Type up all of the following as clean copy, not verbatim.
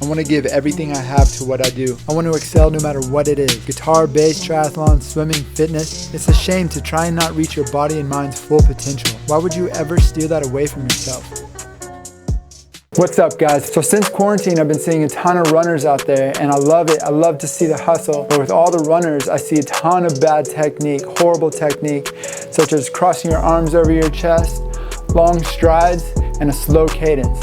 I want to give everything I have to what I do. I want to excel no matter what it is. Guitar, bass, triathlon, swimming, fitness. It's a shame to try and not reach your body and mind's full potential. Why would you ever steal that away from yourself? What's up, guys? So since quarantine, I've been seeing a ton of runners out there, and I love it. I love to see the hustle. But with all the runners, I see a ton of bad technique, horrible technique, such as crossing your arms over your chest, long strides, and a slow cadence.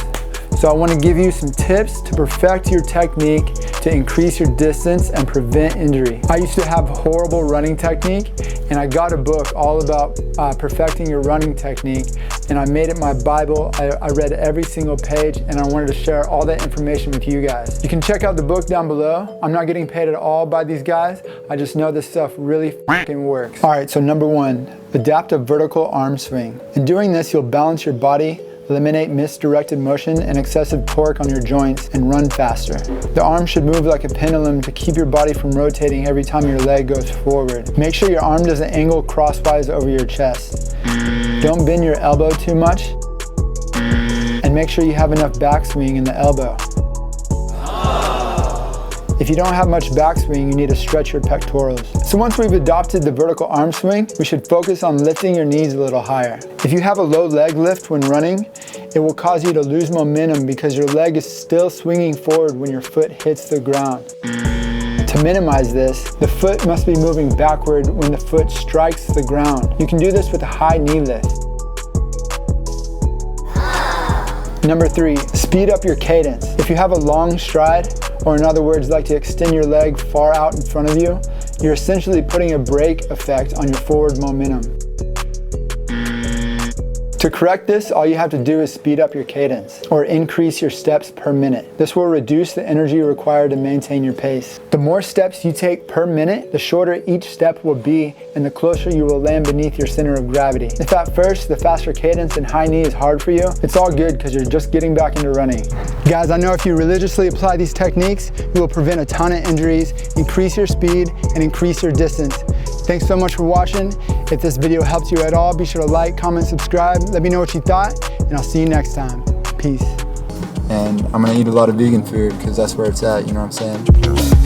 So I want to give you some tips to perfect your technique, to increase your distance and prevent injury. I used to have horrible running technique, and I got a book all about perfecting your running technique, and I made it my Bible. I read every single page, and I wanted to share all that information with you guys. You can check out the book down below. I'm not getting paid at all by these guys. I just know this stuff really fucking works. All right, so number 1, adapt a vertical arm swing. In doing this, you'll balance your body, eliminate misdirected motion and excessive torque on your joints, and run faster. The arm should move like a pendulum to keep your body from rotating every time your leg goes forward. Make sure your arm doesn't angle crosswise over your chest. Don't bend your elbow too much, and make sure you have enough backswing in the elbow. If you don't have much backswing, you need to stretch your pectorals. So once we've adopted the vertical arm swing, we should focus on lifting your knees a little higher. If you have a low leg lift when running, it will cause you to lose momentum because your leg is still swinging forward when your foot hits the ground. To minimize this, the foot must be moving backward when the foot strikes the ground. You can do this with a high knee lift. Number 3, speed up your cadence. If you have a long stride, or in other words, like to extend your leg far out in front of you, you're essentially putting a brake effect on your forward momentum. To correct this, all you have to do is speed up your cadence, or increase your steps per minute. This will reduce the energy required to maintain your pace. The more steps you take per minute, the shorter each step will be, and the closer you will land beneath your center of gravity. If at first the faster cadence and high knee is hard for you, it's all good because you're just getting back into running. Guys, I know if you religiously apply these techniques, you will prevent a ton of injuries, increase your speed, and increase your distance. Thanks so much for watching. If this video helped you at all, be sure to like, comment, subscribe. Let me know what you thought, and I'll see you next time. Peace. And I'm gonna eat a lot of vegan food because that's where it's at, you know what I'm saying?